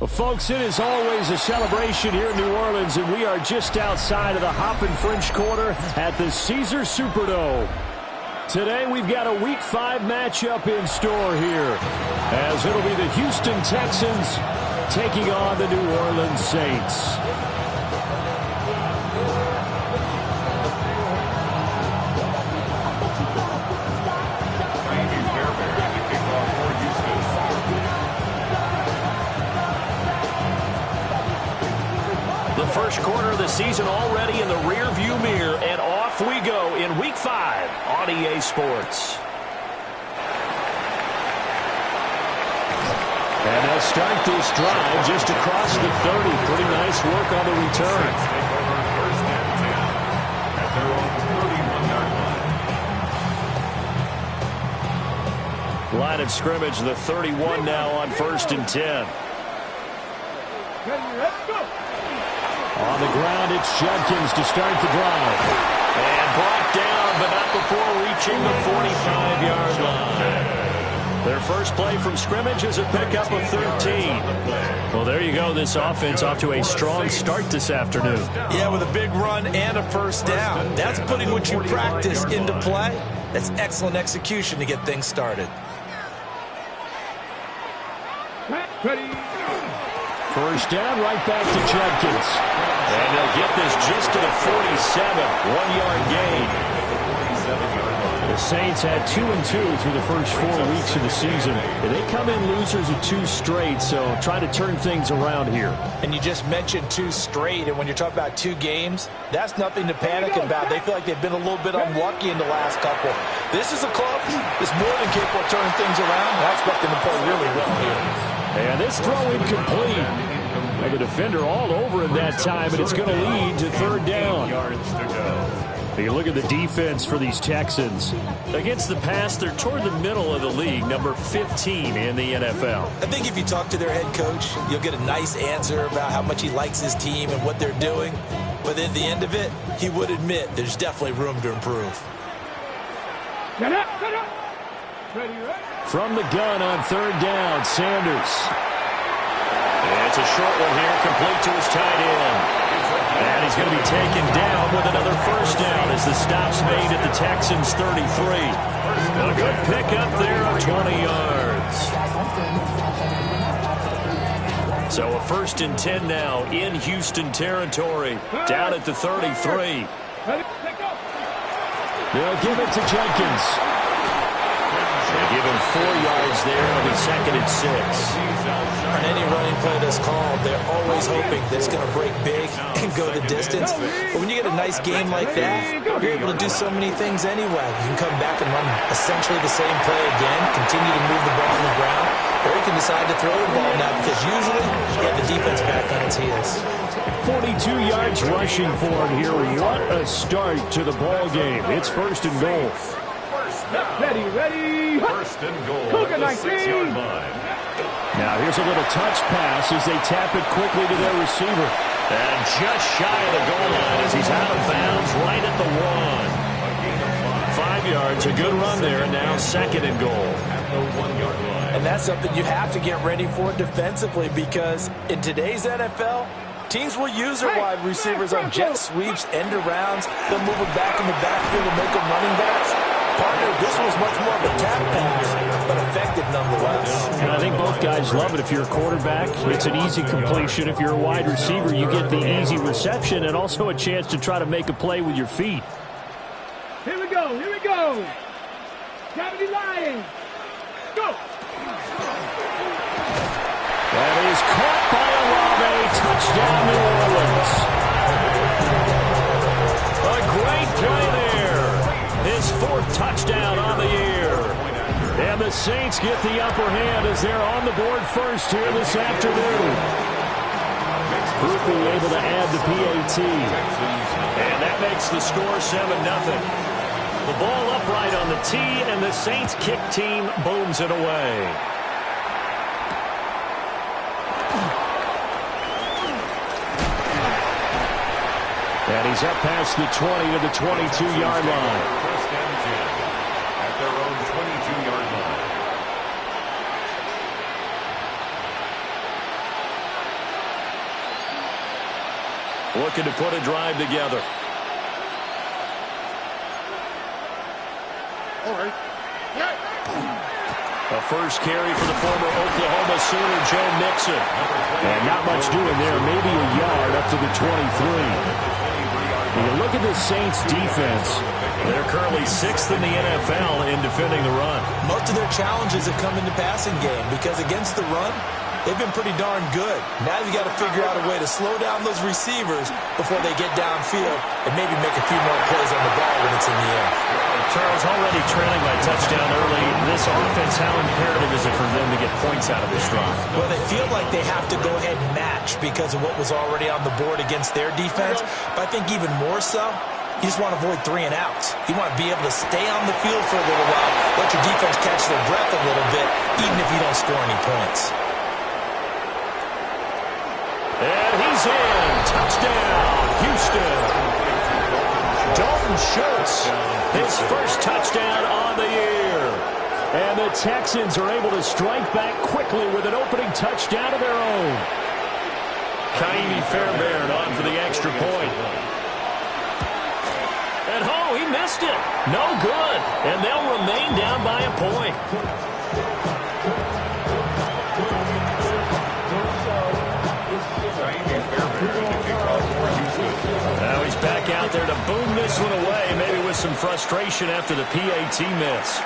Well, folks, it is always a celebration here in New Orleans, and we are just outside of the Hoppin' French Quarter at the Caesars Superdome. Today, we've got a Week 5 matchup in store here, as it'll be the Houston Texans taking on the New Orleans Saints. First quarter of the season already in the rear-view mirror, and off we go in Week 5 on EA Sports. And they'll start this drive just across the 30. Pretty nice work on the return. Line of scrimmage, the 31 now on 1st and 10. On the ground, it's Judkins to start the drive. And brought down, but not before reaching the 45-yard line. Their first play from scrimmage is a pickup of 13. Well, there you go. This offense off to a strong start this afternoon. Yeah, with a big run and a first down. That's putting what you practice into play. That's excellent execution to get things started. Ready. First down, right back to Judkins. And they'll get this just to the 47. 1-yard gain. The Saints had 2-2 through the first 4 weeks of the season. And they come in losers of 2 straight, so try to turn things around here. And you just mentioned 2 straight, and when you're talking about 2 games, that's nothing to panic about. They feel like they've been a little bit unlucky in the last couple. This is a club that's more than capable of turning things around. I expect them to play really well here. And this throw incomplete. And the defender all over him that time, and it's going to lead to 3rd down. You look at the defense for these Texans. Against the pass, they're toward the middle of the league, number 15 in the NFL. I think if you talk to their head coach, you'll get a nice answer about how much he likes his team and what they're doing. But at the end of it, he would admit there's definitely room to improve. From the gun on 3rd down, Sanders. And it's a short one here, complete to his tight end. And he's going to be taken down with another first down as the stop's made at the Texans' 33. A good pickup there of 20 yards. So a 1st and 10 now in Houston territory, down at the 33. They'll give it to Jenkins. They give him 4 yards there. It'll be 2nd and 6. On any running play that's called, they're always hoping that it's going to break big and go the distance. But when you get a nice game like that, you're able to do so many things anyway. You can come back and run essentially the same play again, continue to move the ball on the ground, or you can decide to throw the ball now because usually you have the defense back on its heels. 42 yards rushing for him here. What a start to the ball game. It's 1st and goal. Ready. 1st and goal at the 6-yard line. Now here's a little touch pass as they tap it quickly to their receiver. And just shy of the goal line as he's out of bounds right at the 1. 5 yards, a good run there, and now 2nd and goal. And that's something you have to get ready for defensively because in today's NFL, teams will use their wide receivers on jet sweeps, end arounds. They'll move them back in the backfield and make them running backs. Partner, this was much more of a tap pass, but effective nonetheless. And I think both guys love it. If you're a quarterback, it's an easy completion. If you're a wide receiver, you get the easy reception and also a chance to try to make a play with your feet. Here we go. Gravity Lions. Go. That is caught by Olave. Touchdown, New Orleans. A great play there. His 4th touchdown on the year. And the Saints get the upper hand as they're on the board first here this afternoon. Groupie able to add the PAT. And that makes the score 7-0. The ball upright on the tee, and the Saints kick team booms it away. And he's up past the 20 to the 22-yard line. At their own 22-yard line. looking to put a drive together. All right. A first carry for the former Oklahoma Sooner, Joe Mixon. And not much doing there. Maybe a yard up to the 23. When you look at the Saints defense, they're currently 6th in the NFL in defending the run. Most of their challenges have come in the passing game because against the run, they've been pretty darn good. Now you got to figure out a way to slow down those receivers before they get downfield and maybe make a few more plays on the ball when it's in the air. Charles, already trailing by touchdown early. This offense, how imperative is it for them to get points out of this drive? Well, they feel like they have to go ahead and match because of what was already on the board against their defense. But I think even more so, you just want to avoid 3 and outs. You want to be able to stay on the field for a little while, let your defense catch their breath a little bit, even if you don't score any points. And he's in. Touchdown, Houston. Dalton Schultz, his first touchdown on the year. And the Texans are able to strike back quickly with an opening touchdown of their own. Kaimi Fairbairn on for the extra point. And he missed it. No good. And they'll remain down by a point. Now he's back out there to boom this one away, maybe with some frustration after the PAT miss.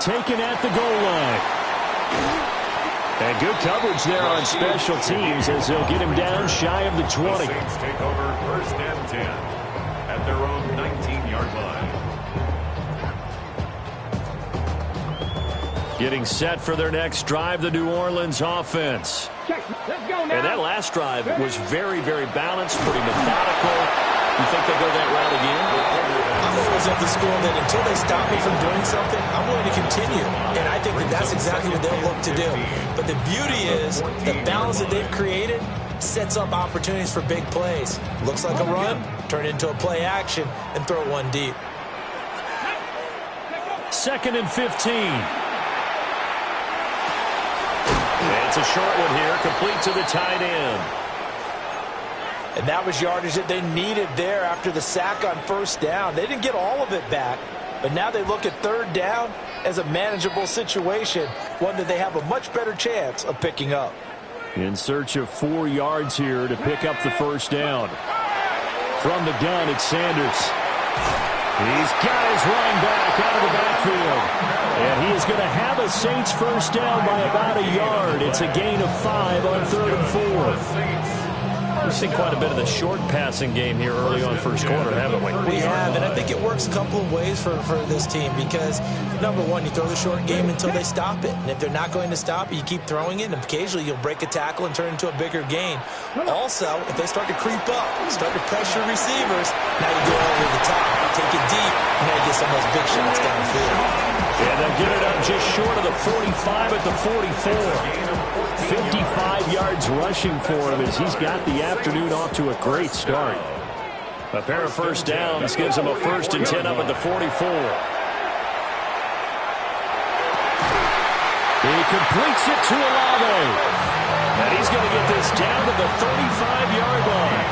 Taken at the goal line. And good coverage there on special teams as they'll get him down shy of the 20. The Saints take over 1st and 10 at their own 19-yard line. Getting set for their next drive, the New Orleans offense. Let's go now. And that last drive was very, very balanced, pretty methodical. You think they'll go that route again? I'm always of the school that until they stop me from doing something, I'm willing to continue. And I think that that's exactly what they'll look to do. But the beauty is the balance that they've created sets up opportunities for big plays. Looks like a run, turn it into a play action, and throw one deep. 2nd and 15. It's a short one here, complete to the tight end. And that was yardage that they needed there after the sack on 1st down. They didn't get all of it back, but now they look at 3rd down as a manageable situation, one that they have a much better chance of picking up. In search of 4 yards here to pick up the 1st down. From the gun, it's Sanders. He's got his running back out of the backfield. And he is going to have a Saints 1st down by about a yard. It's a gain of 5 on 3rd and 4. We've seen quite a bit of the short passing game here early on 1st quarter, haven't we? We have, and I think it works a couple of ways for this team because, number one, you throw the short game until they stop it. And if they're not going to stop it, you keep throwing it, and occasionally you'll break a tackle and turn it into a bigger gain. Also, if they start to creep up, start to pressure receivers, now you go over the top. Take it deep, and now you get some of those big shots downfield. And they'll get it up just short of the 45 at the 44. 55 yards rushing for him as he's got the afternoon off to a great start. A pair of 1st downs gives him a 1st and 10 up at the 44. He completes it to Olave. And he's going to get this down to the 35-yard line.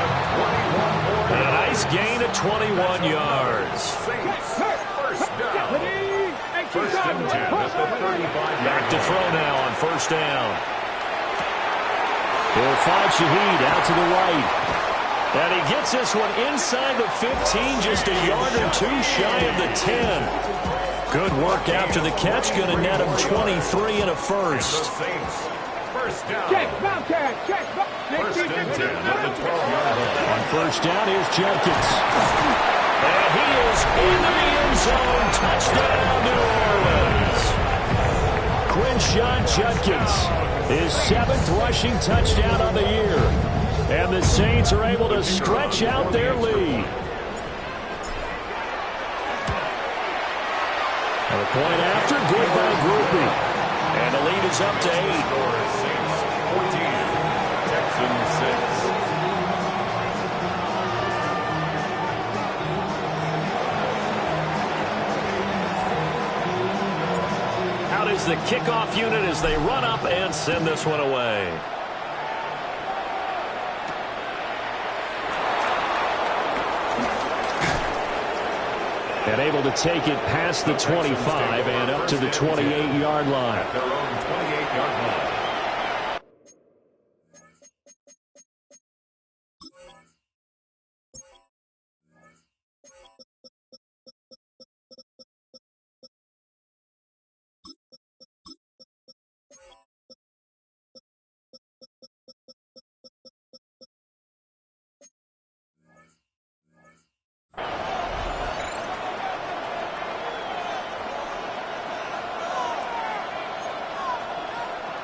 A nice gain of 21 yards. 1st and 10 at the 35. Back to throw now on 1st down. He'll find Shaheed out to the right. And he gets this one inside the 15, just a yard or 2 shy of the 10. Good work after the catch, going to net him 23 and a 1st. 1st down. On 1st down, here's Jenkins. And he is in the end zone. Touchdown, New Orleans. Quinshon Judkins, his 7th rushing touchdown of the year. And the Saints are able to stretch out their lead. A point after, good by Groupie. And the lead is up to 8. Saints 14, Texans 6. Out is the kickoff unit as they run up and send this one away. And able to take it past the 25 and up to the 28-yard line. Their own 28-yard line.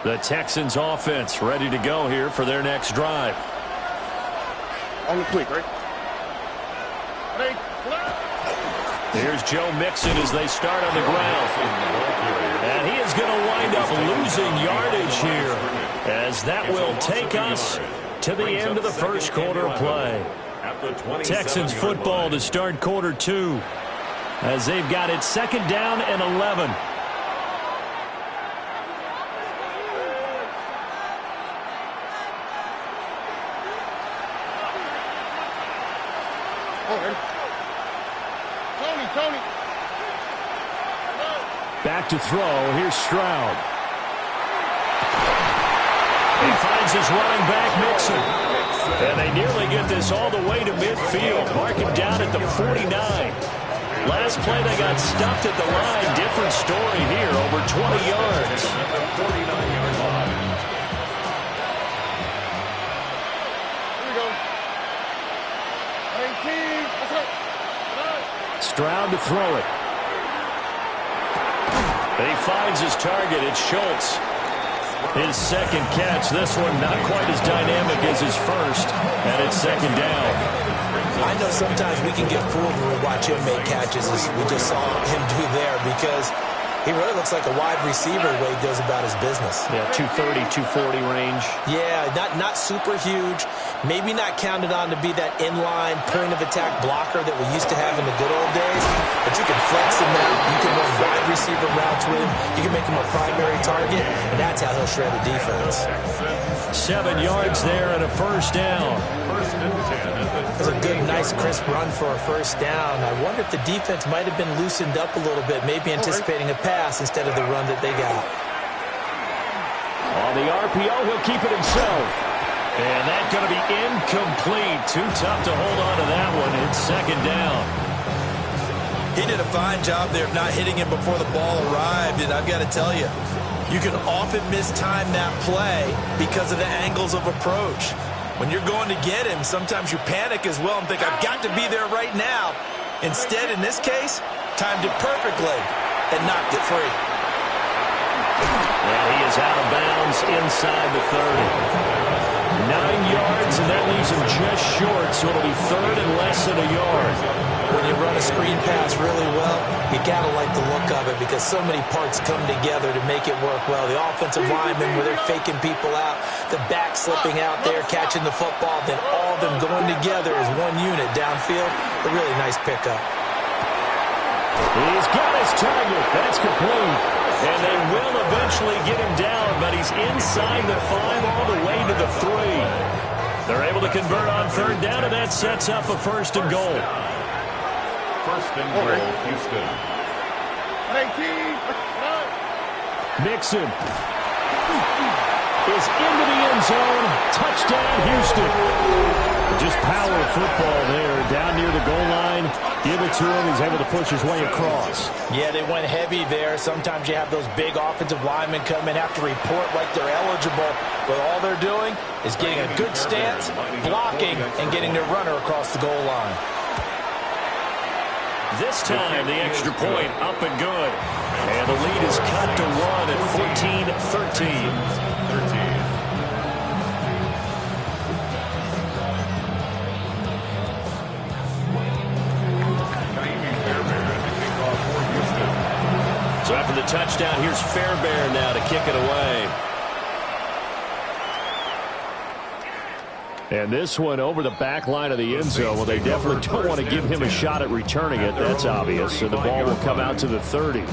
The Texans offense ready to go here for their next drive. On the quick, right? Here's Joe Mixon as they start on the ground. And he is going to wind up losing yardage here, as that will take us to the end of the first quarter of play. Texans football to start quarter 2, as they've got it 2nd down and 11. Tony. Back to throw. Here's Stroud. He finds his running back, Mixon. And they nearly get this all the way to midfield. Mark him down at the 49. Last play they got stuffed at the line. Different story here. Over 20 yards. 49-yard line. Here we go. 19. Let's go. Stroud to throw it. He finds his target. It's Schultz. His second catch. This one not quite as dynamic as his first. And it's 2nd down. I know sometimes we can get fooled when we watch him make catches, as we just saw him do there, because he really looks like a wide receiver the way he goes about his business. Yeah, 230, 240 range. Yeah, not super huge. Maybe not counted on to be that inline point-of-attack blocker that we used to have in the good old days. But you can flex him out. You can run wide receiver routes with him. You can make him a primary target, and that's how he'll shred the defense. 7 yards there and a first down. It was a good, nice, crisp run for a first down. I wonder if the defense might have been loosened up a little bit, maybe anticipating a pass instead of the run that they got. On the RPO, he'll keep it himself. And that's going to be incomplete. Too tough to hold on to that one. It's 2nd down. He did a fine job there of not hitting him before the ball arrived, and I've got to tell you, you can often mistime that play because of the angles of approach. When you're going to get him, sometimes you panic as well and think, I've got to be there right now. Instead, in this case, timed it perfectly and knocked it free. And he is out of bounds inside the 30. 9 yards, and that leaves him just short, so it'll be 3rd and less than a yard. When you run a screen pass really well, you got to like the look of it because so many parts come together to make it work well. The offensive linemen, where they're faking people out, the back slipping out there, catching the football, then all of them going together as one unit downfield. A really nice pickup. He's got his target. That's complete. And they will eventually get him down, but he's inside the 5 all the way to the 3. They're able to convert on 3rd down, and that sets up a 1st and goal. 1st and goal, Houston. 19. Mixon is into the end zone. Touchdown, Houston. Just power football there. Down near the goal line. Give it to him. He's able to push his way across. Yeah, they went heavy there. Sometimes you have those big offensive linemen come in, have to report like they're eligible. But all they're doing is getting a good stance, blocking, and getting their runner across the goal line. This time, the extra point up and good. And the lead is cut to 1 at 14-13. So after the touchdown, here's Fairbairn now to kick it away. And this one over the back line of the end zone. Well, they definitely don't want to give him a shot at returning it. That's obvious. So the ball will come out to the 30.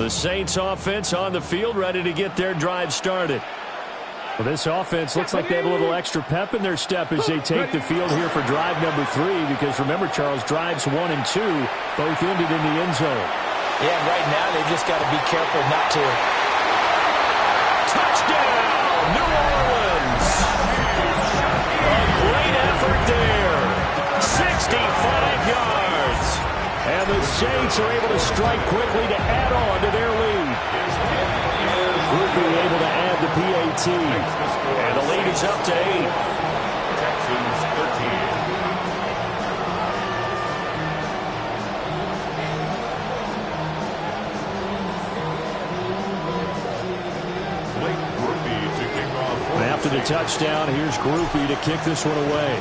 The Saints offense on the field, ready to get their drive started. Well, this offense looks like they have a little extra pep in their step as they take the field here for drive number 3, because remember, Charles, drives 1 and 2 both ended in the end zone. Yeah, and right now they just got to be careful not to. Touchdown, New Orleans. A great effort there. 65 yards. And the Saints are able to strike quickly to add on to their lead. Groupie able to add the PAT. And the lead is up to 8. Texans 13. After the touchdown, here's Groupie to kick this one away.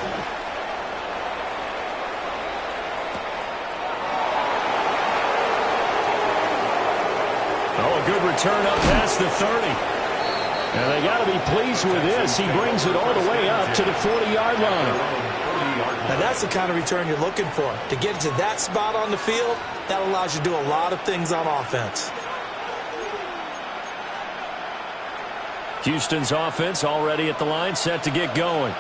Oh, a good return up past the 30. And they got to be pleased with this. He brings it all the way up to the 40-yard line. Now that's the kind of return you're looking for. To get to that spot on the field, that allows you to do a lot of things on offense. Houston's offense already at the line, set to get going.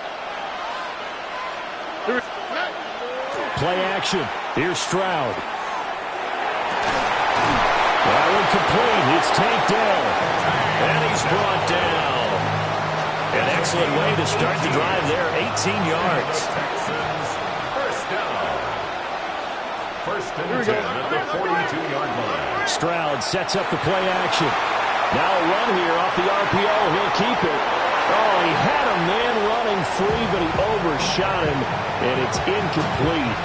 Play action. Here's Stroud. Well, incomplete. It's tanked down. And he's brought down. An excellent way to start the drive there. 18 yards. Texans first down. First and 10 at the 42-yard line. Stroud sets up the play action. Now a run here off the RPO. He'll keep it. Oh, he had a man running free, but he overshot him, and it's incomplete.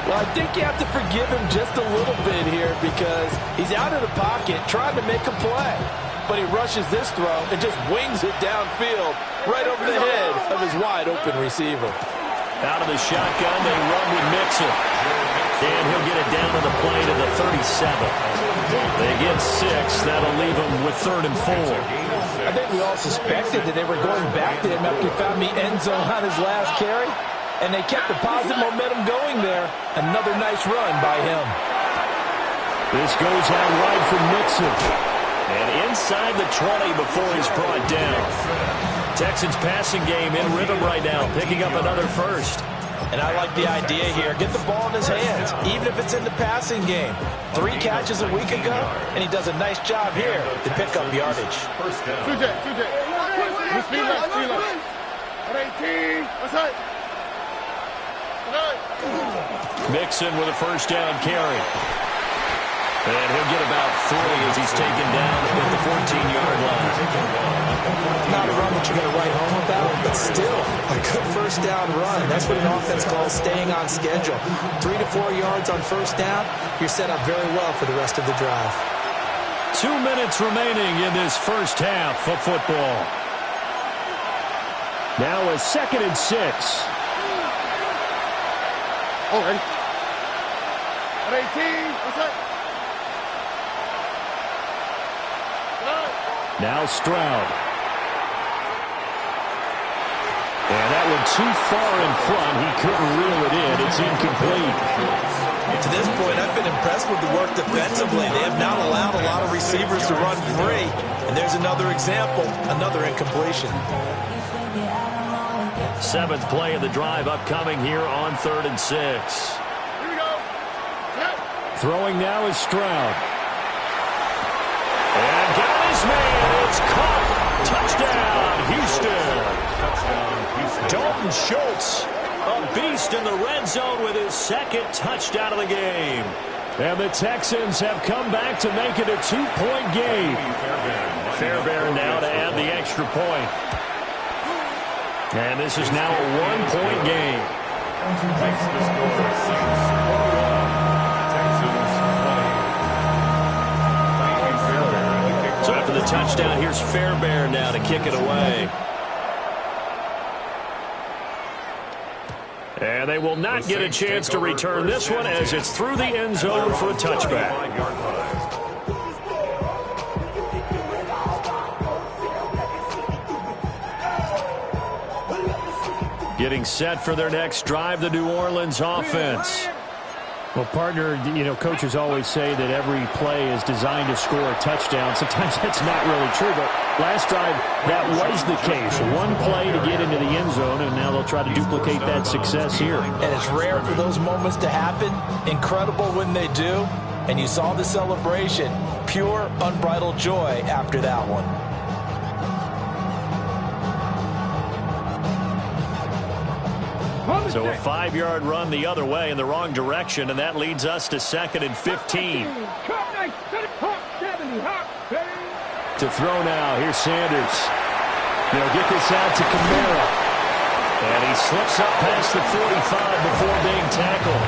Well, I think you have to forgive him just a little bit here because he's out of the pocket trying to make a play. But he rushes this throw and just wings it downfield right over the head of his wide-open receiver. Out of the shotgun, they run with Mixon. And he'll get it down to the play to the 37. They get 6. That'll leave them with 3rd and 4. I think we all suspected that they were going back to him after he found the end zone on his last carry. And they kept the positive momentum going there. Another nice run by him. This goes out wide for Mixon. And inside the 20 before he's brought down. Texans passing game in rhythm right now, picking up another first. And I like the idea here. Get the ball in his hands, even if it's in the passing game. 3 catches a week ago, and he does a nice job here to pick up yardage. First down. 2J. Speed left. 18. What's that? Mixon with a first down carry. And he'll get about 3 as he's taken down at the 14-yard line. Not a run that you're going to write home about, but still a good first down run. That's what an offense calls staying on schedule. 3 to 4 yards on first down, you're set up very well for the rest of the drive. 2 minutes remaining in this first half of football. Now a 2nd and 6. Oh, ready. 18. What's that? Now Stroud. And that one too far in front. He couldn't reel it in. It's incomplete. To this point, I've been impressed with the work defensively. They have not allowed a lot of receivers to run free. And there's another example, another incompletion. 7th play of the drive upcoming here on 3rd and 6. Here we go. Throwing now is Stroud. And got his man. It's caught. Touchdown, Houston. Dalton Schultz, a beast in the red zone with his 2nd touchdown of the game. And the Texans have come back to make it a 2-point game. Fairbairn now to add the extra point. And this is now a 1-point game. Takes the score 6. So after the touchdown, here's Fairbairn now to kick it away. And they will not get a chance to return this one as it's through the end zone for a touchback. Getting set for their next drive, the New Orleans offense. Well, partner, you know, coaches always say that every play is designed to score a touchdown. Sometimes that's not really true, but last drive, that was the case. One play to get into the end zone, and now they'll try to duplicate that success here. And it's rare for those moments to happen. Incredible when they do. And you saw the celebration. Pure, unbridled joy after that one. So a 5-yard run the other way in the wrong direction, and that leads us to 2nd and 15. To throw now, here's Sanders. They'll get this out to Kamara. And he slips up past the 45 before being tackled.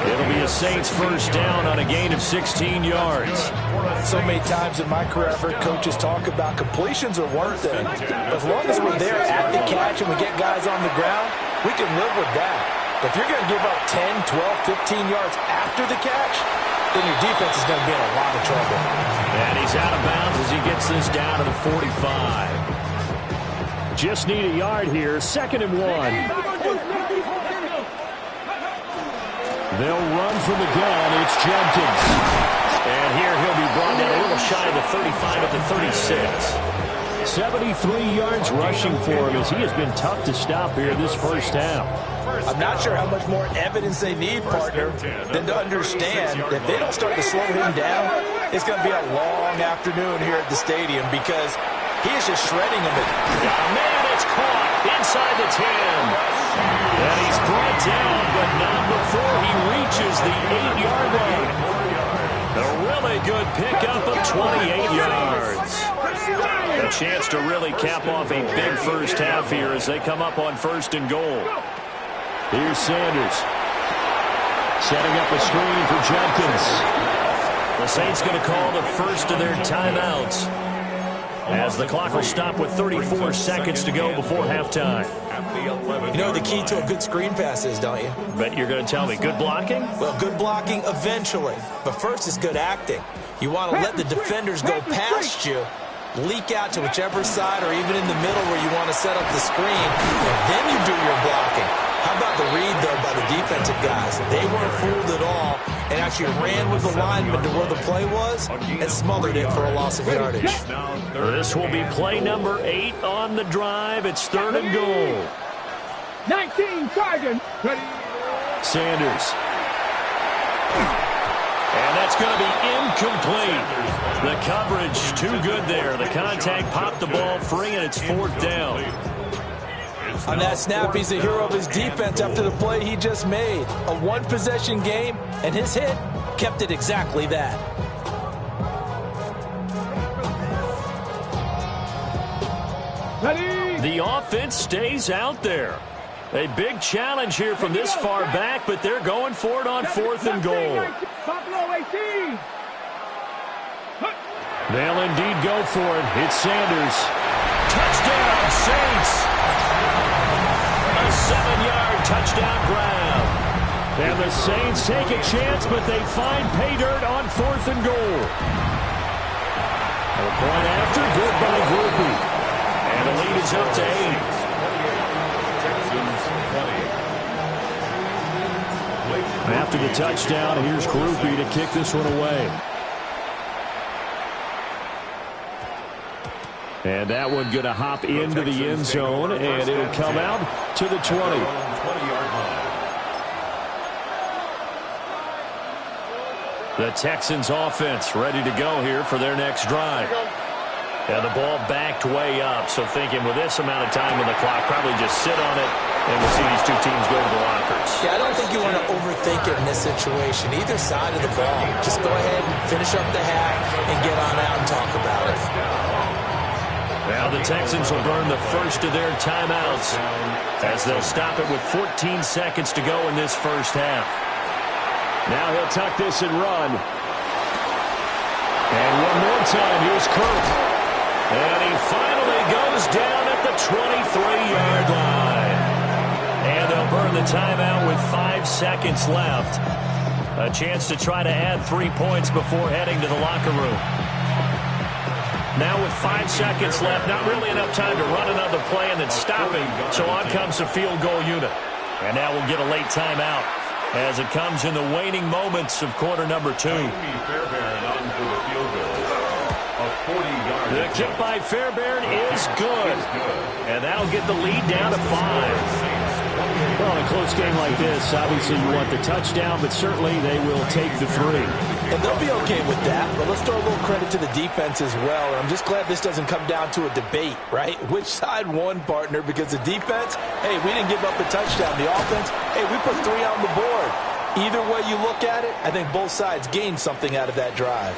It'll be a Saints first down on a gain of 16 yards. So many times in my career, I've heard coaches talk about completions are one thing. As long as we're there at the catch and we get guys on the ground, we can live with that. But if you're going to give up 10, 12, 15 yards after the catch, then your defense is going to be in a lot of trouble. And he's out of bounds as he gets this down to the 45. Just need a yard here. 2nd and 1. They'll run from the gun. It's Jenkins. And here he'll be brought down a little shy of the 35 at the 36. 73 yards rushing for him as he has been tough to stop here this first half. I'm not sure how much more evidence they need, partner, than to understand that if they don't start to slow him down, it's going to be a long afternoon here at the stadium because he is just shredding them. Man, it's caught inside the 10. And he's brought down, but not before he reaches the 8-yard line. A really good pickup of 28 yards. A chance to really cap off a big first half here as they come up on 1st and goal. Here's Sanders. Setting up a screen for Jenkins. The Saints going to call the first of their timeouts as the clock will stop with 34 seconds to go before halftime. You know the key to a good screen pass is, don't you? Bet you're going to tell me good blocking? Well, good blocking eventually. But first is good acting. You want to let the defenders go past you, leak out to whichever side or even in the middle where you want to set up the screen, and then you do your blocking. How about the read, though, by the defensive guys? They weren't fooled at all and actually ran with the lineman to where the play was and smothered it for a loss of yardage. This will be play number 8 on the drive. It's 3rd and goal. 19 Sergeant. Sanders. And that's going to be incomplete. The coverage too good there. The contact popped the ball free, and it's 4th down. On that snap, he's a hero of his defense after the play he just made. A one-possession game, and his hit kept it exactly that. Ready? The offense stays out there. A big challenge here from this far back, but they're going for it on 4th and goal. Buffalo 18. They'll indeed go for it. It's Sanders. Touchdown, Saints. A 7-yard touchdown grab. And the Saints take a chance, but they find pay dirt on 4th and goal. A point after, good by Groupie. And the lead is up to 8. After the touchdown, here's Groupie to kick this one away. And that one going to hop into the end zone, and it'll come out to the 20. The Texans offense ready to go here for their next drive. And the ball backed way up, so thinking with this amount of time on the clock, probably just sit on it, and we'll see these two teams go to the lockers. Yeah, I don't think you want to overthink it in this situation, either side of the ball. Just go ahead and finish up the half and get on out and talk about it. Now the Texans will burn the first of their timeouts as they'll stop it with 14 seconds to go in this first half. Now he'll tuck this and run. And one more time, here's Kirk. And he finally goes down at the 23-yard line. And they'll burn the timeout with 5 seconds left. A chance to try to add 3 points before heading to the locker room. Now with 5 seconds left, not really enough time to run another play and then stopping. So on comes the field goal unit. And now we'll get a late timeout. as it comes in the waning moments of quarter number 2. Fairbairn on for the field goal. A 40-yard The kick by Fairbairn is good. And that'll get the lead down to 5. Well, in a close game like this, obviously you want the touchdown, but certainly they will take the 3. And they'll be okay with that, but let's throw a little credit to the defense as well. And I'm just glad this doesn't come down to a debate, right? Which side won, partner? Because the defense, hey, we didn't give up a touchdown. The offense, hey, we put 3 on the board. Either way you look at it, I think both sides gained something out of that drive.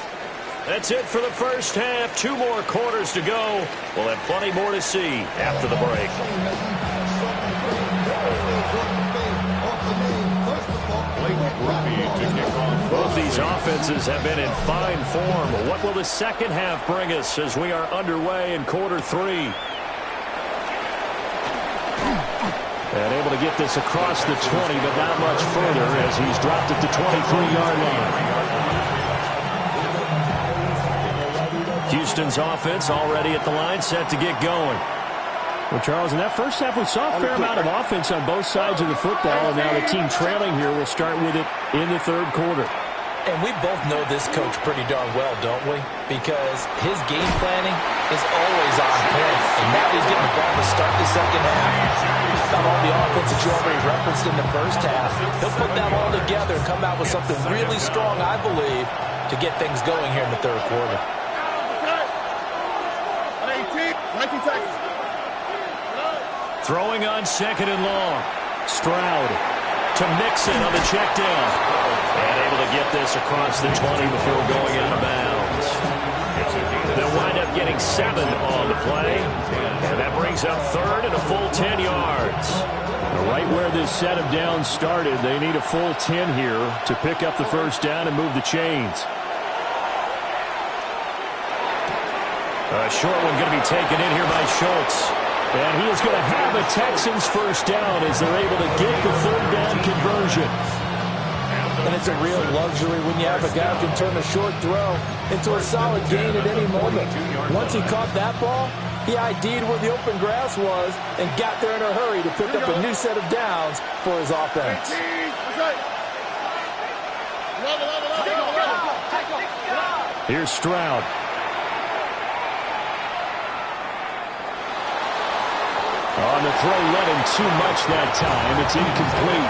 That's it for the first half. 2 more quarters to go. We'll have plenty more to see after the break. Both these offenses have been in fine form. What will the second half bring us as we are underway in quarter 3? And able to get this across the 20, but not much further as he's dropped it to 23-yard line. Houston's offense already at the line, set to get going. Well, Charles, in that first half, we saw a fair amount of offense on both sides of the football, and now the team trailing here will start with it in the third quarter. And we both know this coach pretty darn well, don't we? Because his game planning is always on point. And now he's getting the ball to start the second half. Not all the offense that you already referenced in the first half. He'll put that all together and come out with something really strong, I believe, to get things going here in the third quarter. 19 seconds. Throwing on second and long. Stroud to Mixon on the check down. And able to get this across the 20 before going out of bounds. They'll wind up getting 7 on the play. And that brings up third and a full 10 yards. Right where this set of downs started, they need a full 10 here to pick up the first down and move the chains. A short one going to be taken in here by Schultz. And he is going to have a Texans first down as they're able to get the third down conversion. And it's a real luxury when you have a guy who can turn a short throw into a solid gain at any moment. Once he caught that ball, he ID'd where the open grass was and got there in a hurry to pick up a new set of downs for his offense. Here's Stroud. On the throw, let him too much that time. It's incomplete.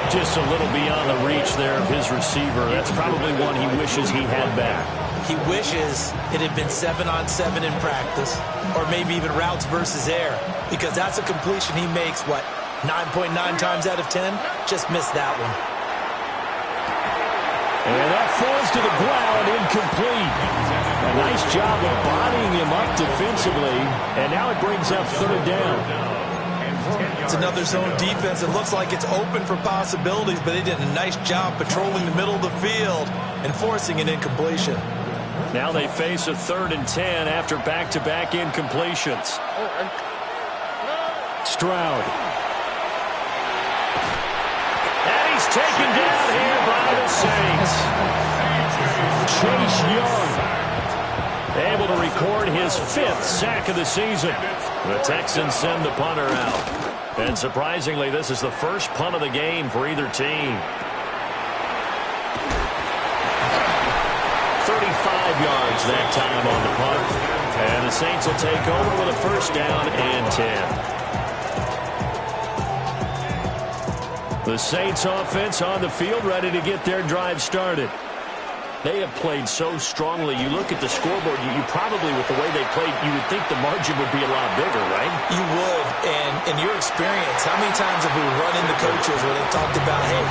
Just a little beyond the reach there of his receiver. That's probably one he wishes he had back. He wishes it had been 7-on-7 in practice, or maybe even routes versus air, because that's a completion he makes, 9.9 times out of 10? Just missed that one. And that falls to the ground, incomplete. A nice job of bodying him up defensively, and now it brings up third down. It's another zone defense. It looks like it's open for possibilities, but they did a nice job patrolling the middle of the field and forcing an incompletion. Now they face a 3rd and 10 after back-to-back incompletions. Stroud. And he's taken down here by the Saints. Chase Young. Able to record his 5th sack of the season. The Texans send the punter out. And surprisingly, this is the first punt of the game for either team. 35 yards that time on the punt. And the Saints will take over with a first down and 10. The Saints offense on the field, ready to get their drive started. They have played so strongly. You look at the scoreboard, you probably, with the way they played, you would think the margin would be a lot bigger, right? You would. And in your experience, how many times have we run into coaches where they've talked about, hey,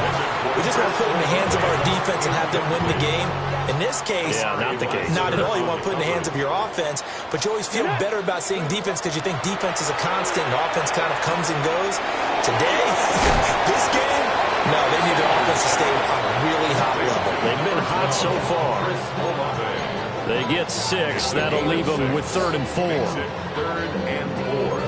we just want to put it in the hands of our defense and have them win the game? In this case, not the case. Not at all. You want to put it in the hands of your offense, but you always feel better about seeing defense because you think defense is a constant and offense kind of comes and goes. Today, this game, no, they need their offense to stay on a really hot level. They've been hot so far. They get 6. That'll leave them with 3rd and 4. 3rd and 4.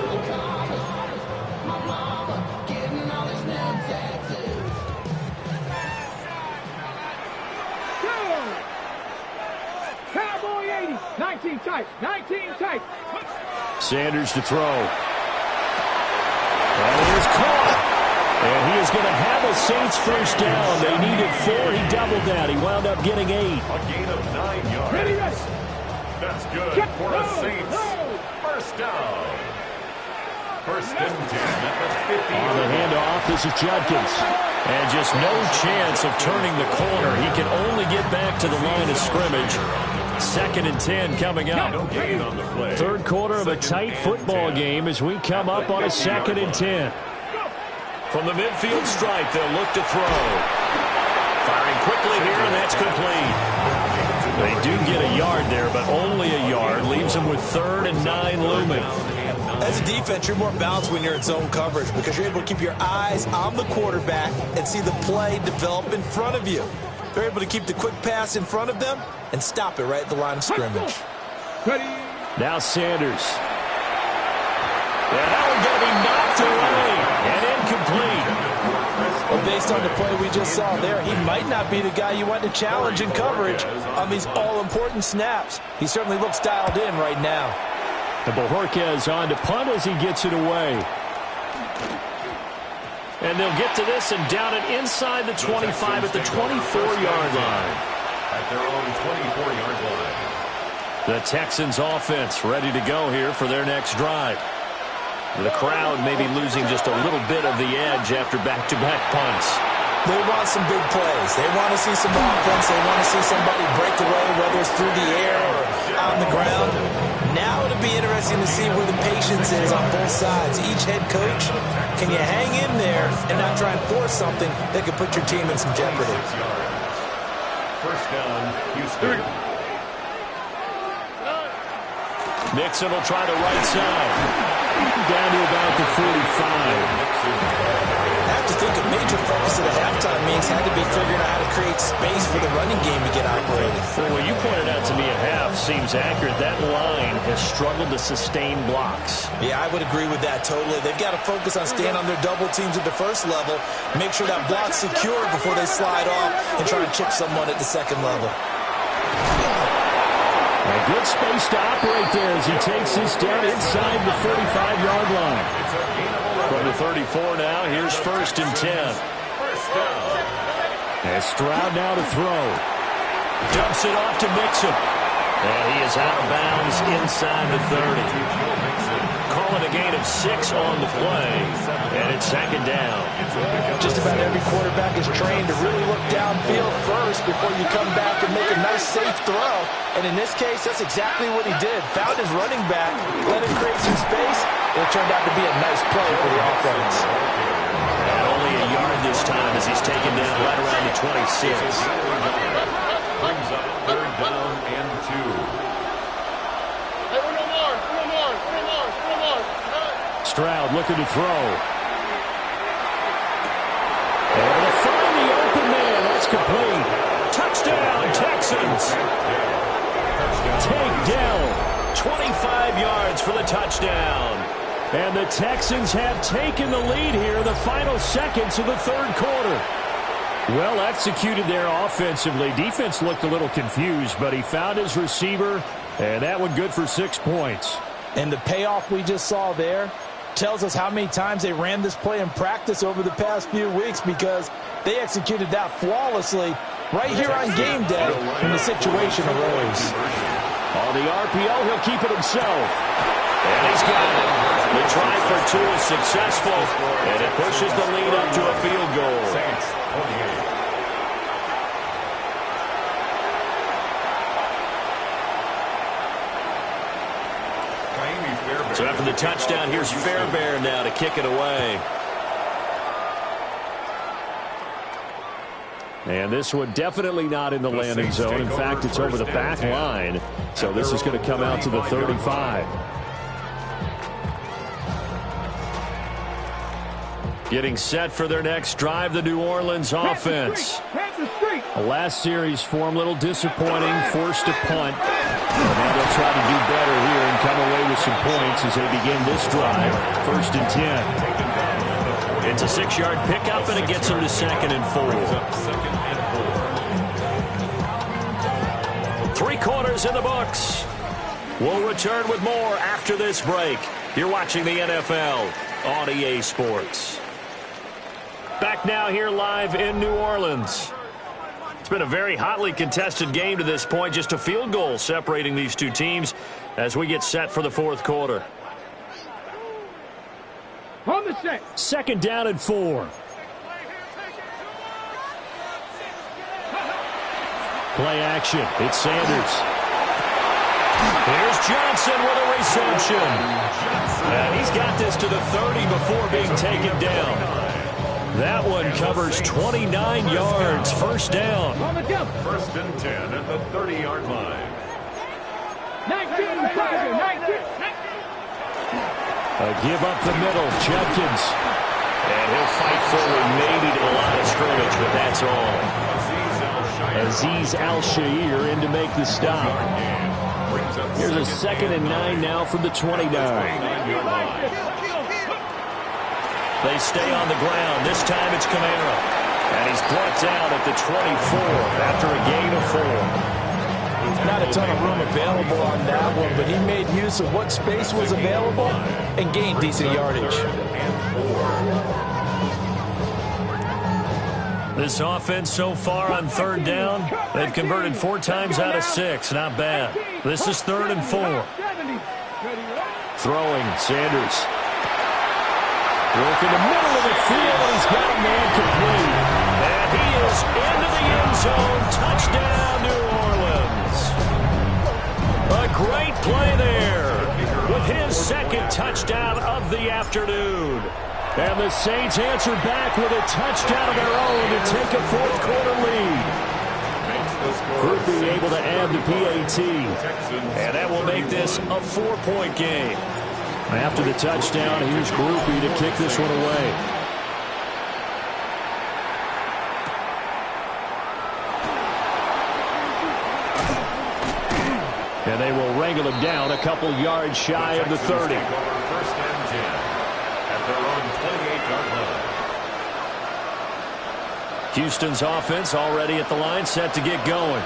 Cowboy 80. 19 tight. 19 tight. Sanders to throw. And it is caught. And he is going to have a Saints first down. They needed 4. He doubled that. He wound up getting 8. A gain of 9 yards. That's good for a Saints first down. First and 10 at the 50. On the handoff, this is Judkins. And just no chance of turning the corner. He can only get back to the line of scrimmage. 2nd and 10 coming up. No gain on the play. Third quarter of a tight football game as we come up on a 2nd and 10. From the midfield stripe, they'll look to throw. Firing quickly here, and that's complete. They do get a yard there, but only a yard. Leaves them with 3rd and 9 looming. As a defense, you're more balanced when you're in zone coverage because you're able to keep your eyes on the quarterback and see the play develop in front of you. They're able to keep the quick pass in front of them and stop it right at the line of scrimmage. Now Sanders. And that one going to be knocked away and incomplete. Well, based on the play we just saw there, he might not be the guy you want to challenge in coverage on these all-important snaps. He certainly looks dialed in right now. And Bojorquez on to punt as he gets it away. And they'll get to this and down it inside the 25 at the 24-yard line. At their own 24-yard line. The Texans offense ready to go here for their next drive. The crowd may be losing just a little bit of the edge after back-to-back punts. They want some big plays. They want to see some offense. They want to see somebody break away, whether it's through the air or on the ground. Now it'll be interesting to see where the patience is on both sides. Each head coach, can you hang in there and not try and force something that could put your team in some jeopardy? First down, Houston. Mixon will try the right side. Down to about the 45. I have to think a major focus of the halftime meetings had to be figuring out how to create space for the running game to get operated. Well, what you pointed out to me at half seems accurate. That line has struggled to sustain blocks. Yeah, I would agree with that totally. They've got to focus on staying on their double teams at the first level, make sure that block's secure before they slide off and try to chip someone at the second level. A good space to operate there as he takes this down inside the 35-yard line. From the 34 now, here's 1st and 10. And Stroud now to throw. Dumps it off to Mixon. And he is out of bounds inside the 30. Calling a gain of 6 on the play. And it's 2nd down. Just about every quarterback is trained to really look downfield first before you come back and make a nice, safe throw. And in this case, that's exactly what he did. Found his running back, let him create some space, and it turned out to be a nice play for the offense. And only a yard this time as he's taken down right around the 26. Brings up 3rd down and 2. Stroud looking to throw. Able to find the open man. That's complete. Touchdown, Texans. Take down. 25 yards for the touchdown. And the Texans have taken the lead here in the final seconds of the third quarter. Well executed there offensively. Defense looked a little confused, but he found his receiver, and that one good for 6 points. And the payoff we just saw there tells us how many times they ran this play in practice over the past few weeks because they executed that flawlessly right here on game day when the situation arose. On the RPO, he'll keep it himself. And he's got it. The try for 2 is successful, and it pushes the lead up to a field goal. So after the touchdown, here's Fairbairn now to kick it away. And this one definitely not in the landing zone. In fact, it's over the back line. So this is going to come out to the 35. Getting set for their next drive, the New Orleans offense. The last series for him, a little disappointing, forced to punt. And now they'll try to do better here and come away with some points as they begin this drive. 1st and 10. It's a 6-yard pickup, and it gets them to 2nd and 4. 3 quarters in the books. We'll return with more after this break. You're watching the NFL on EA Sports. Back now here live in New Orleans. It's been a very hotly contested game to this point. Just a field goal separating these two teams as we get set for the fourth quarter. On the set. Second down and 4. Play action. It's Sanders. Here's Johnson with a reception. And he's got this to the 30 before being taken down. That one covers 29 yards. First down. First and 10 at the 30-yard line. 19. A give up the middle. Judkins. And he'll fight forward maybe to the line of scrimmage, but that's all. Azeez Al-Shaair in to make the stop. Here's a 2nd and 9 now from the 29. They stay on the ground. This time it's Kamara. And he's brought down at the 24 after a gain of 4. Not a ton of room available on that one, but he made use of what space was available and gained decent yardage. This offense so far on third down, they've converted 4 times out of 6. Not bad. This is 3rd and 4. Throwing, Sanders. Work in the middle of the field, and he's got a man complete. And he is into the end zone. Touchdown, New Orleans. A great play there with his 2nd touchdown of the afternoon. And the Saints answer back with a touchdown of their own to take a fourth quarter lead. Groupie able to add the PAT. And that will make this a 4-point game. After the touchdown, here's Groupie to kick this one away. And they will wrangle him down a couple yards shy of the 30. First and 10 at their own 28-yard line. Houston's offense already at the line, set to get going.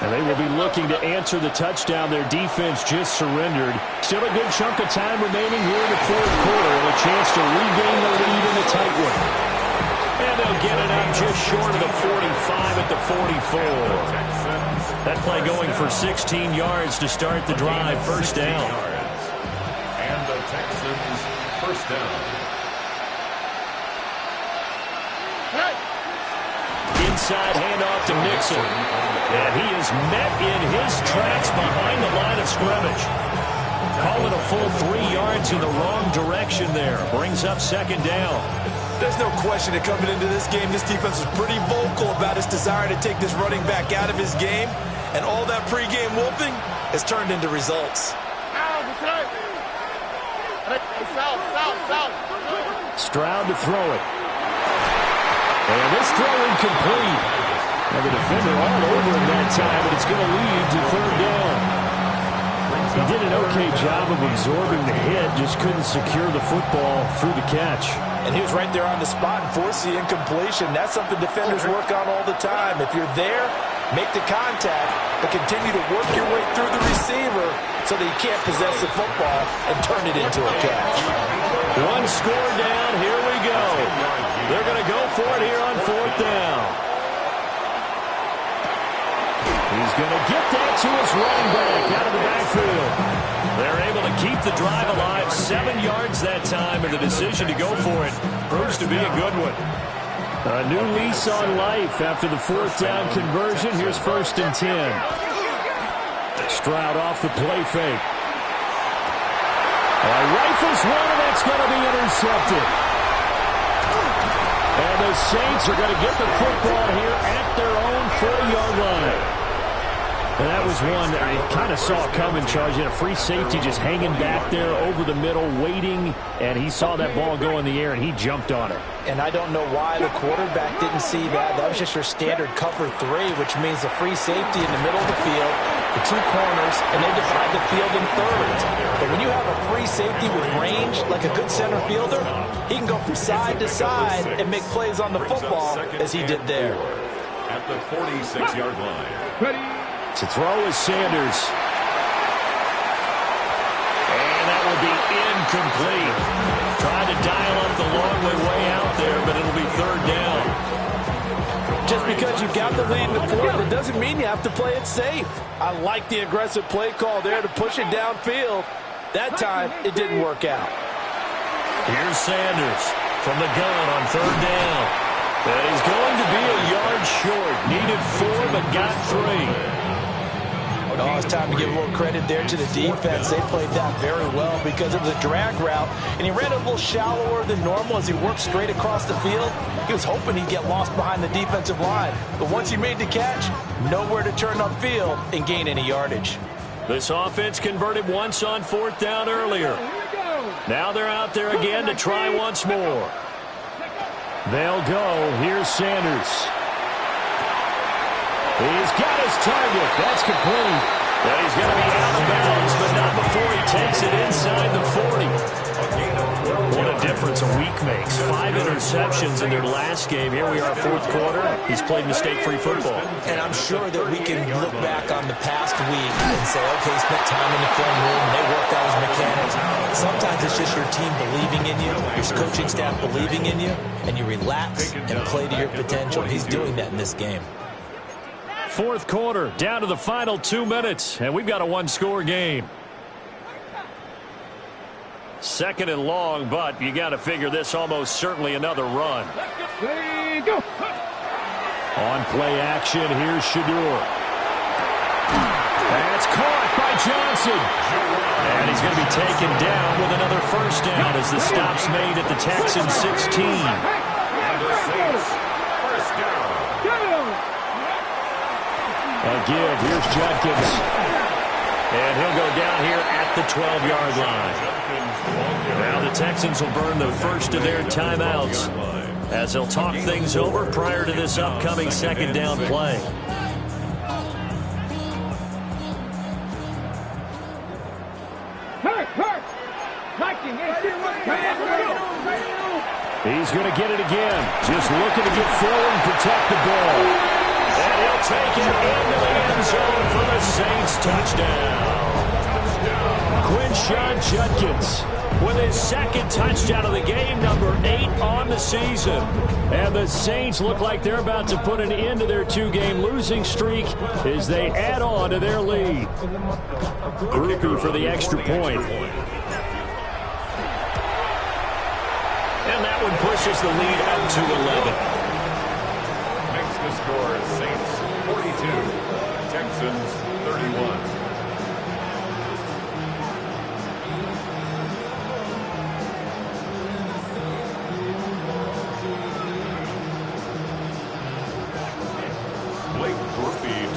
And they will be looking to answer the touchdown their defense just surrendered. Still a good chunk of time remaining here in the fourth quarter and a chance to regain the lead in the tight one. And they'll get it up just short of the 45 at the 44. That play going for 16 yards to start the drive. First down. And the Texans first down. Inside handoff to Mixon. And he is met in his tracks behind the line of scrimmage. Call it a full 3 yards in the wrong direction there. Brings up second down. There's no question that coming into this game, this defense was pretty vocal about its desire to take this running back out of his game. And all that pregame wolfing has turned into results. Stroud to throw it. And this throw incomplete. And the defender all over him that time, but it's going to lead to third down. He did an okay job of absorbing the hit, just couldn't secure the football through the catch. And he was right there on the spot and forced the incompletion. That's something defenders work on all the time. If you're there, make the contact, but continue to work your way through the receiver so that you can't possess the football and turn it into a catch. One score down, here we go. They're going to go for it here on fourth down. He's going to get that to his running back out of the backfield. They're able to keep the drive alive. 7 yards that time, and the decision to go for it proves to be a good one. A new lease on life after the fourth down conversion. Here's first and 10. Stroud off the play fake. Rifles one, and that's going to be intercepted. And the Saints are going to get the football here at their own 40-yard line. And that was one I kind of saw coming, Charles. You had a free safety just hanging back there over the middle, waiting, and he saw that ball go in the air, and he jumped on it. And I don't know why the quarterback didn't see that. That was just your standard cover 3, which means a free safety in the middle of the field, the 2 corners, and they divide the field in thirds. But when you have a free safety with range, like a good center fielder, he can go from side to side and make plays on the football as he did there. At the 46-yard line. Ready. To throw is Sanders. And that will be incomplete. Trying to dial up the long way out there, but it'll be third down. Just because you got the lead in the fourth, it doesn't mean you have to play it safe. I like the aggressive play call there to push it downfield. That time, it didn't work out. Here's Sanders from the gun on third down. And he's going to be a yard short. Needed 4, but got 3. Oh, it's time to give a little credit there to the defense. They played that very well because it was a drag route, and he ran a little shallower than normal as he worked straight across the field. He was hoping he'd get lost behind the defensive line, but once he made the catch, nowhere to turn upfield and gain any yardage. This offense converted once on fourth down earlier. Now they're out there again to try once more. They'll go. Here's Sanders. He's got his target. That's complete. And he's going to be out of bounds, but not before he takes it inside the 40. What a difference a week makes. 5 interceptions in their last game. Here we are, fourth quarter. He's played mistake-free football. And I'm sure that we can look back on the past week and say, okay, spent time in the film room, and they worked out his mechanics. Sometimes it's just your team believing in you, your coaching staff believing in you, and you relax and play to your potential. He's doing that in this game. Fourth quarter, down to the final 2 minutes, and we've got a one-score game. Second and long, but you got to figure this almost certainly another run. On play action, here's Shador. That's caught by Johnson. And he's going to be taken down with another first down as the stop's made at the Texans 16. A give, here's Judkins. And he'll go down here at the 12-yard line. Now the Texans will burn the first of their timeouts as they'll talk things over prior to this upcoming second down play. He's going to get it again. Just looking to get forward and protect the ball. And he'll take it into the end zone for the Saints touchdown. Quinshon Judkins with his second touchdown of the game, number 8 on the season. And the Saints look like they're about to put an end to their 2-game losing streak as they add on to their lead. Groupie for the extra point. And that one pushes the lead up to 11. Makes the score Saints 42, Texans 31.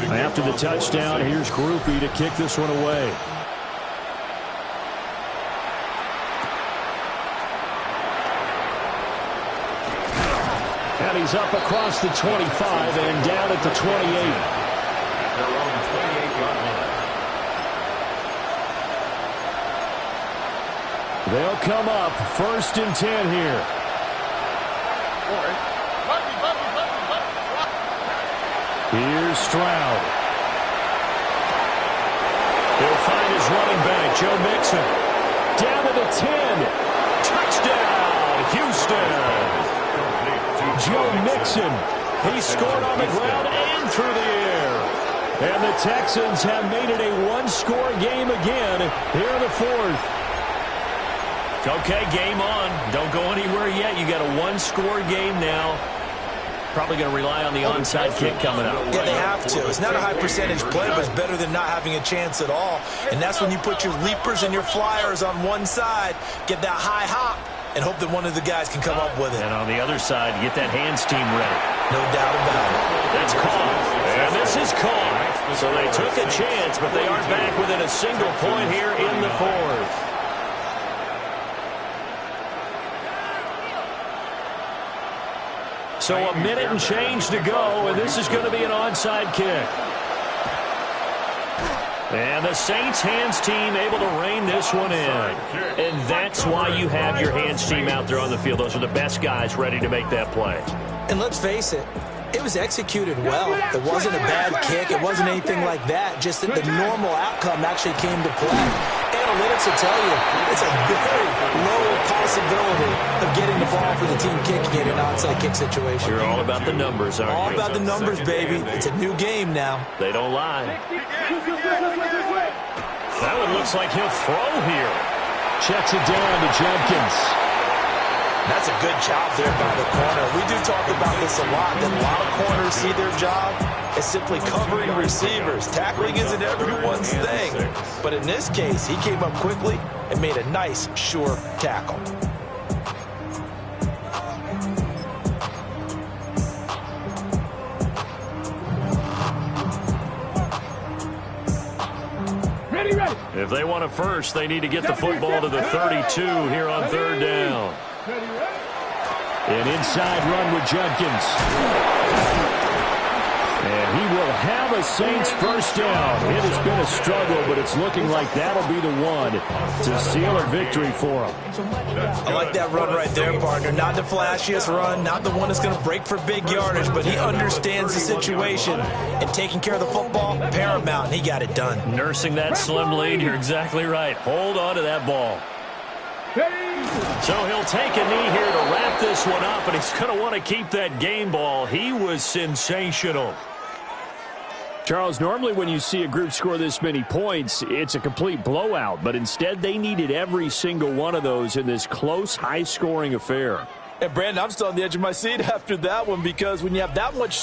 After the touchdown, here's Groupie to kick this one away. And he's up across the 25 and down at the 28. Their own 28-yard line. They'll come up first and 10 here. Here's Stroud. He'll find his running back, Joe Mixon. Down to the 10. Touchdown, Houston. Joe Mixon. He scored on the ground and through the air. And the Texans have made it a one-score game again here in the fourth. Okay, game on. Don't go anywhere yet. You got a one-score game now. Probably going to rely on the onside kick coming up. Yeah, they have to. It's not a high percentage play, but it's better than not having a chance at all. And that's when you put your leapers and your flyers on one side, get that high hop, and hope that one of the guys can come up with it. And on the other side, get that hands team ready. No doubt about it. That's caught. And this is caught. So they took a chance, but they aren't back within a single point here in the fourth. So a minute and change to go, and this is going to be an onside kick. And the Saints hands team able to rein this one in. And that's why you have your hands team out there on the field. Those are the best guys ready to make that play. And let's face it, it was executed well. It wasn't a bad kick. It wasn't anything like that. Just that the normal outcome actually came to play. Analytics this will tell you, it's a very low possibility of getting the ball for the team kicking it in an onside kick situation. You're all about the numbers, aren't you? All about the numbers, baby. It's a new game now. They don't lie. That one looks like he'll throw here. Checks it down to Jenkins. That's a good job there by the corner. We do talk about this a lot, that a lot of corners see their job as simply covering receivers. Tackling isn't everyone's thing. But in this case, he came up quickly and made a nice, sure tackle. If they want a first, they need to get the football to the 32 here on third down. An inside run with Jenkins. And he will have a Saints first down. It has been a struggle, but it's looking like that'll be the one to seal a victory for him. I like that run right there, partner. Not the flashiest run, not the one that's going to break for big yardage, but he understands the situation. And taking care of the football, paramount, and he got it done. Nursing that slim lead, you're exactly right. Hold on to that ball. So he'll take a knee here to wrap this one up, and he's going to want to keep that game ball. He was sensational. Charles, normally when you see a group score this many points, it's a complete blowout. But instead, they needed every single one of those in this close, high-scoring affair. And, Brandon, I'm still on the edge of my seat after that one because when you have that much